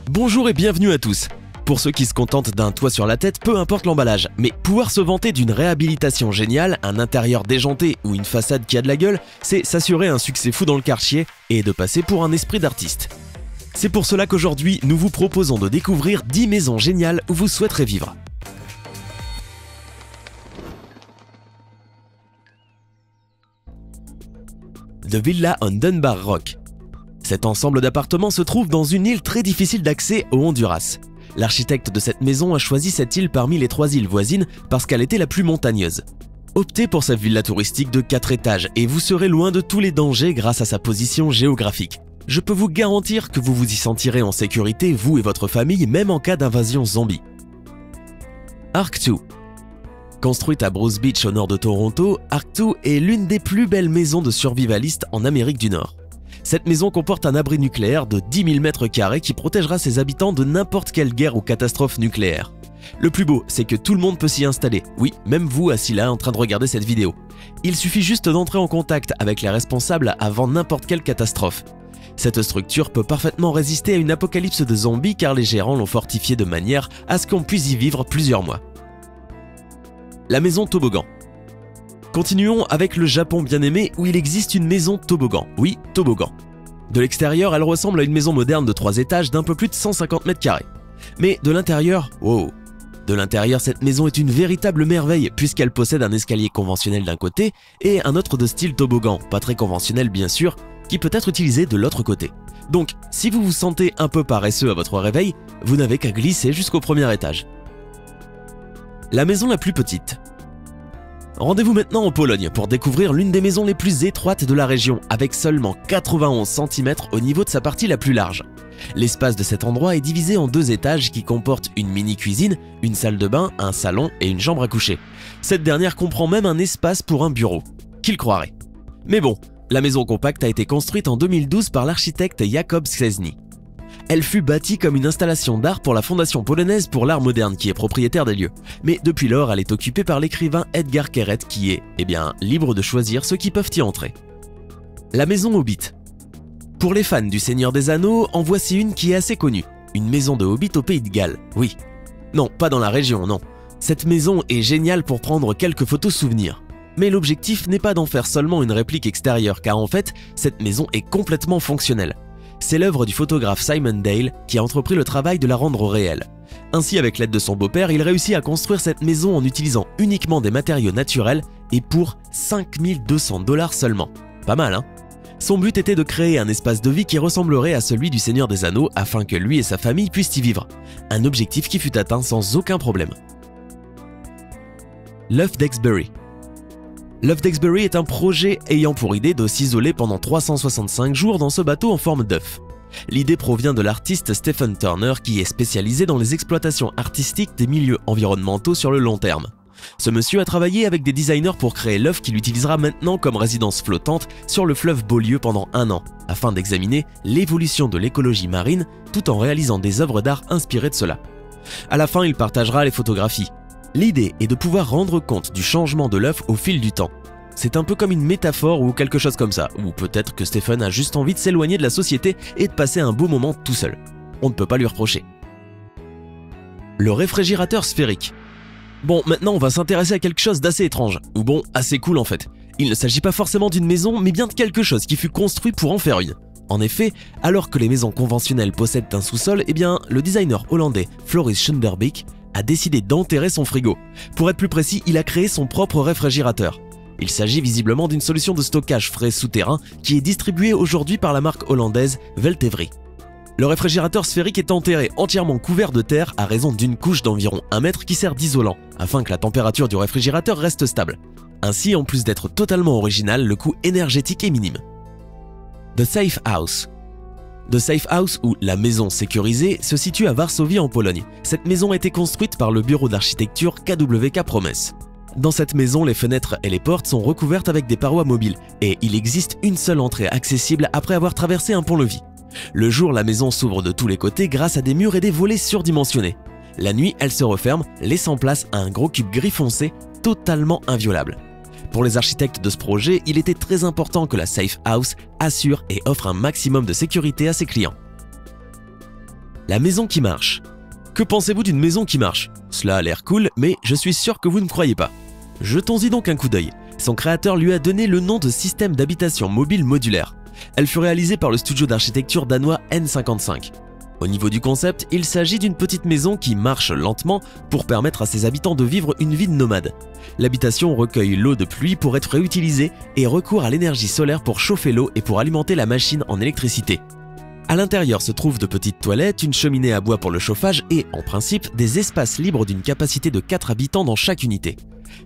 Bonjour et bienvenue à tous. Pour ceux qui se contentent d'un toit sur la tête, peu importe l'emballage, mais pouvoir se vanter d'une réhabilitation géniale, un intérieur déjanté ou une façade qui a de la gueule, c'est s'assurer un succès fou dans le quartier et de passer pour un esprit d'artiste. C'est pour cela qu'aujourd'hui, nous vous proposons de découvrir 10 maisons géniales où vous souhaiterez vivre. The Villa on Dunbar Rock. Cet ensemble d'appartements se trouve dans une île très difficile d'accès au Honduras. L'architecte de cette maison a choisi cette île parmi les 3 îles voisines parce qu'elle était la plus montagneuse. Optez pour sa villa touristique de 4 étages et vous serez loin de tous les dangers grâce à sa position géographique. Je peux vous garantir que vous vous y sentirez en sécurité, vous et votre famille, même en cas d'invasion zombie. Ark 2. Construite à Bruce Beach au nord de Toronto, Ark 2 est l'une des plus belles maisons de survivalistes en Amérique du Nord. Cette maison comporte un abri nucléaire de 10 000 m² qui protégera ses habitants de n'importe quelle guerre ou catastrophe nucléaire. Le plus beau, c'est que tout le monde peut s'y installer, oui, même vous assis là en train de regarder cette vidéo. Il suffit juste d'entrer en contact avec les responsables avant n'importe quelle catastrophe. Cette structure peut parfaitement résister à une apocalypse de zombies car les gérants l'ont fortifiée de manière à ce qu'on puisse y vivre plusieurs mois. La maison toboggan. Continuons avec le Japon bien-aimé où il existe une maison toboggan. Oui, toboggan. De l'extérieur, elle ressemble à une maison moderne de 3 étages d'un peu plus de 150 m². Mais de l'intérieur, wow! De l'intérieur, cette maison est une véritable merveille puisqu'elle possède un escalier conventionnel d'un côté et un autre de style toboggan, pas très conventionnel bien sûr, qui peut être utilisé de l'autre côté. Donc, si vous vous sentez un peu paresseux à votre réveil, vous n'avez qu'à glisser jusqu'au premier étage. La maison la plus petite. Rendez-vous maintenant en Pologne pour découvrir l'une des maisons les plus étroites de la région, avec seulement 91 cm au niveau de sa partie la plus large. L'espace de cet endroit est divisé en 2 étages qui comportent une mini-cuisine, une salle de bain, un salon et une chambre à coucher. Cette dernière comprend même un espace pour un bureau. Qui le croirait? Mais bon, la maison compacte a été construite en 2012 par l'architecte Jakub Szczesny. Elle fut bâtie comme une installation d'art pour la Fondation polonaise pour l'art moderne qui est propriétaire des lieux. Mais depuis lors, elle est occupée par l'écrivain Edgar Keret qui est, libre de choisir ceux qui peuvent y entrer. La maison Hobbit. Pour les fans du Seigneur des Anneaux, en voici une qui est assez connue. Une maison de Hobbit au Pays de Galles, oui. Non, pas dans la région, non. Cette maison est géniale pour prendre quelques photos souvenirs. Mais l'objectif n'est pas d'en faire seulement une réplique extérieure car en fait, cette maison est complètement fonctionnelle. C'est l'œuvre du photographe Simon Dale qui a entrepris le travail de la rendre réelle. Ainsi, avec l'aide de son beau-père, il réussit à construire cette maison en utilisant uniquement des matériaux naturels et pour 5 200 $ seulement. Pas mal, hein? Son but était de créer un espace de vie qui ressemblerait à celui du Seigneur des Anneaux afin que lui et sa famille puissent y vivre. Un objectif qui fut atteint sans aucun problème. Lough Dexbury. Lough Dexbury est un projet ayant pour idée de s'isoler pendant 365 jours dans ce bateau en forme d'œuf. L'idée provient de l'artiste Stephen Turner qui est spécialisé dans les exploitations artistiques des milieux environnementaux sur le long terme. Ce monsieur a travaillé avec des designers pour créer l'œuf qu'il utilisera maintenant comme résidence flottante sur le fleuve Beaulieu pendant 1 an, afin d'examiner l'évolution de l'écologie marine tout en réalisant des œuvres d'art inspirées de cela. À la fin, il partagera les photographies. L'idée est de pouvoir rendre compte du changement de l'œuf au fil du temps. C'est un peu comme une métaphore ou quelque chose comme ça, ou peut-être que Stephen a juste envie de s'éloigner de la société et de passer un beau moment tout seul. On ne peut pas lui reprocher. Le réfrigérateur sphérique. Bon, maintenant on va s'intéresser à quelque chose d'assez étrange, ou bon, assez cool en fait. Il ne s'agit pas forcément d'une maison, mais bien de quelque chose qui fut construit pour en faire une. En effet, alors que les maisons conventionnelles possèdent un sous-sol, le designer hollandais Floris Schunderbeek a décidé d'enterrer son frigo. Pour être plus précis, il a créé son propre réfrigérateur. Il s'agit visiblement d'une solution de stockage frais souterrain qui est distribuée aujourd'hui par la marque hollandaise Veltevry. Le réfrigérateur sphérique est enterré entièrement couvert de terre à raison d'une couche d'environ 1 mètre qui sert d'isolant, afin que la température du réfrigérateur reste stable. Ainsi, en plus d'être totalement original, le coût énergétique est minime. The Safe House. The Safe House, ou la maison sécurisée, se situe à Varsovie en Pologne. Cette maison a été construite par le bureau d'architecture KWK Promes. Dans cette maison, les fenêtres et les portes sont recouvertes avec des parois mobiles et il existe une seule entrée accessible après avoir traversé un pont-levis. Le jour, la maison s'ouvre de tous les côtés grâce à des murs et des volets surdimensionnés. La nuit, elle se referme, laissant place à un gros cube gris foncé totalement inviolable. Pour les architectes de ce projet, il était très important que la Safe House assure et offre un maximum de sécurité à ses clients. La maison qui marche. Que pensez-vous d'une maison qui marche? Cela a l'air cool, mais je suis sûr que vous ne croyez pas. Jetons-y donc un coup d'œil. Son créateur lui a donné le nom de système d'habitation mobile modulaire. Elle fut réalisée par le studio d'architecture danois N55. Au niveau du concept, il s'agit d'une petite maison qui marche lentement pour permettre à ses habitants de vivre une vie de nomade. L'habitation recueille l'eau de pluie pour être réutilisée et recourt à l'énergie solaire pour chauffer l'eau et pour alimenter la machine en électricité. À l'intérieur se trouvent de petites toilettes, une cheminée à bois pour le chauffage et, en principe, des espaces libres d'une capacité de 4 habitants dans chaque unité.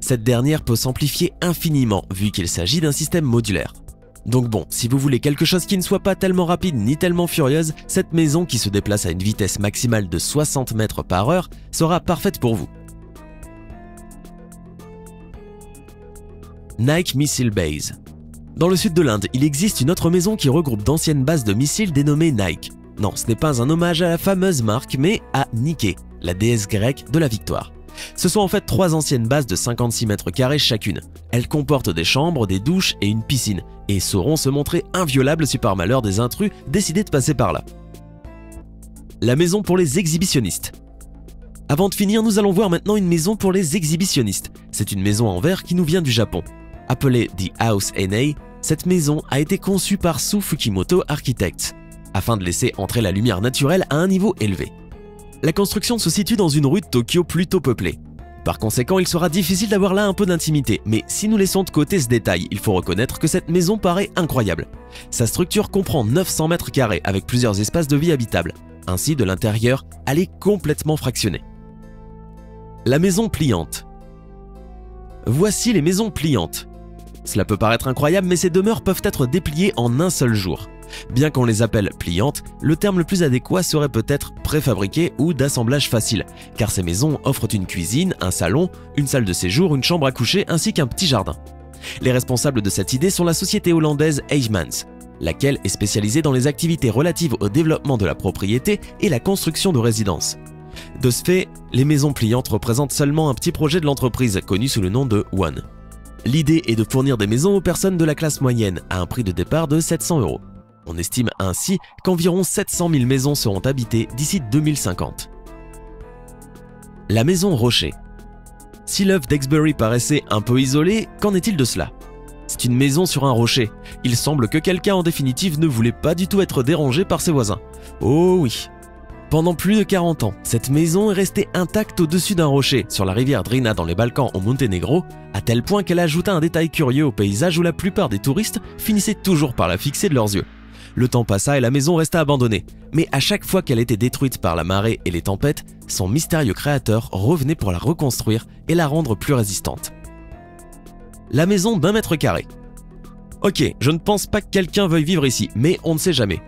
Cette dernière peut s'amplifier infiniment vu qu'il s'agit d'un système modulaire. Donc bon, si vous voulez quelque chose qui ne soit pas tellement rapide ni tellement furieuse, cette maison qui se déplace à une vitesse maximale de 60 mètres par heure sera parfaite pour vous. Nike Missile Base. Dans le sud de l'Inde, il existe une autre maison qui regroupe d'anciennes bases de missiles dénommées Nike. Non, ce n'est pas un hommage à la fameuse marque, mais à Nike, la déesse grecque de la victoire. Ce sont en fait 3 anciennes bases de 56 mètres carrés chacune. Elles comportent des chambres, des douches et une piscine, et sauront se montrer inviolables si par malheur des intrus décidaient de passer par là. La maison pour les exhibitionnistes. Avant de finir, nous allons voir maintenant une maison pour les exhibitionnistes. C'est une maison en verre qui nous vient du Japon. Appelée The House NA, cette maison a été conçue par Su Fukimoto Architects, afin de laisser entrer la lumière naturelle à un niveau élevé. La construction se situe dans une rue de Tokyo plutôt peuplée. Par conséquent, il sera difficile d'avoir là un peu d'intimité, mais si nous laissons de côté ce détail, il faut reconnaître que cette maison paraît incroyable. Sa structure comprend 900 mètres carrés avec plusieurs espaces de vie habitables. Ainsi, de l'intérieur, elle est complètement fractionnée. La maison pliante. Voici les maisons pliantes. Cela peut paraître incroyable, mais ces demeures peuvent être dépliées en un seul jour. Bien qu'on les appelle pliantes, le terme le plus adéquat serait peut-être préfabriqué ou d'assemblage facile, car ces maisons offrent une cuisine, un salon, une salle de séjour, une chambre à coucher ainsi qu'un petit jardin. Les responsables de cette idée sont la société hollandaise Heijmans, laquelle est spécialisée dans les activités relatives au développement de la propriété et la construction de résidences. De ce fait, les maisons pliantes représentent seulement un petit projet de l'entreprise connu sous le nom de One. L'idée est de fournir des maisons aux personnes de la classe moyenne à un prix de départ de 700 €. On estime ainsi qu'environ 700 000 maisons seront habitées d'ici 2050. La maison Rocher. Si l'œuvre d'Exbury paraissait un peu isolée, qu'en est-il de cela? C'est une maison sur un rocher. Il semble que quelqu'un en définitive ne voulait pas du tout être dérangé par ses voisins. Oh oui! Pendant plus de 40 ans, cette maison est restée intacte au-dessus d'un rocher, sur la rivière Drina dans les Balkans au Monténégro, à tel point qu'elle ajouta un détail curieux au paysage où la plupart des touristes finissaient toujours par la fixer de leurs yeux. Le temps passa et la maison resta abandonnée, mais à chaque fois qu'elle était détruite par la marée et les tempêtes, son mystérieux créateur revenait pour la reconstruire et la rendre plus résistante. La maison d'1 mètre carré. Ok, je ne pense pas que quelqu'un veuille vivre ici, mais on ne sait jamais.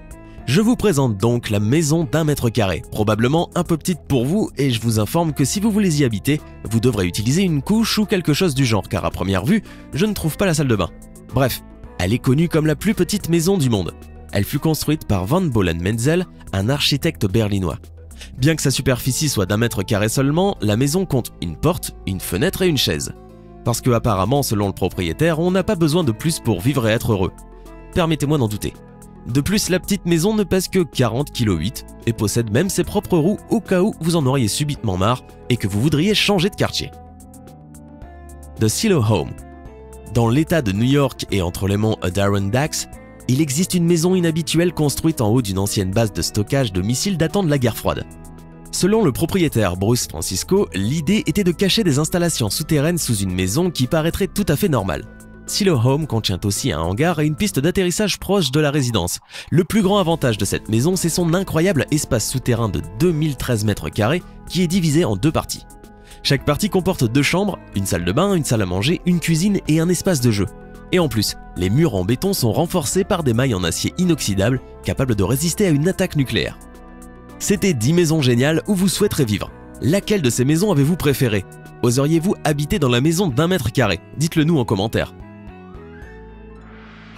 Je vous présente donc la maison d'1 mètre carré, probablement un peu petite pour vous, et je vous informe que si vous voulez y habiter, vous devrez utiliser une couche ou quelque chose du genre, car à première vue, je ne trouve pas la salle de bain. Bref, elle est connue comme la plus petite maison du monde. Elle fut construite par Van Bollen-Menzel, un architecte berlinois. Bien que sa superficie soit d'1 mètre carré seulement, la maison compte une porte, une fenêtre et une chaise. Parce que apparemment, selon le propriétaire, on n'a pas besoin de plus pour vivre et être heureux. Permettez-moi d'en douter. De plus, la petite maison ne pèse que 40,8 kg et possède même ses propres roues au cas où vous en auriez subitement marre et que vous voudriez changer de quartier. The Silo Home. Dans l'état de New York et entre les monts Adirondacks, il existe une maison inhabituelle construite en haut d'une ancienne base de stockage de missiles datant de la guerre froide. Selon le propriétaire Bruce Francisco, l'idée était de cacher des installations souterraines sous une maison qui paraîtrait tout à fait normale. Silo Home contient aussi un hangar et une piste d'atterrissage proche de la résidence. Le plus grand avantage de cette maison, c'est son incroyable espace souterrain de 2013 mètres carrés qui est divisé en 2 parties. Chaque partie comporte 2 chambres, une salle de bain, une salle à manger, une cuisine et un espace de jeu. Et en plus, les murs en béton sont renforcés par des mailles en acier inoxydable capables de résister à une attaque nucléaire. C'était 10 maisons géniales où vous souhaiterez vivre. Laquelle de ces maisons avez-vous préférée? Oseriez-vous habiter dans la maison d'1 mètre carré? Dites-le nous en commentaire.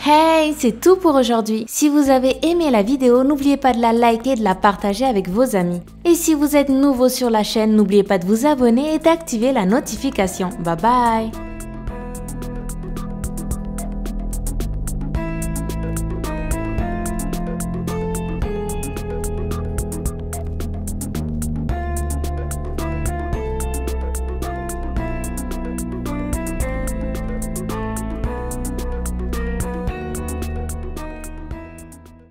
Hey, c'est tout pour aujourd'hui. Si vous avez aimé la vidéo, n'oubliez pas de la liker et de la partager avec vos amis. Et si vous êtes nouveau sur la chaîne, n'oubliez pas de vous abonner et d'activer la notification. Bye bye!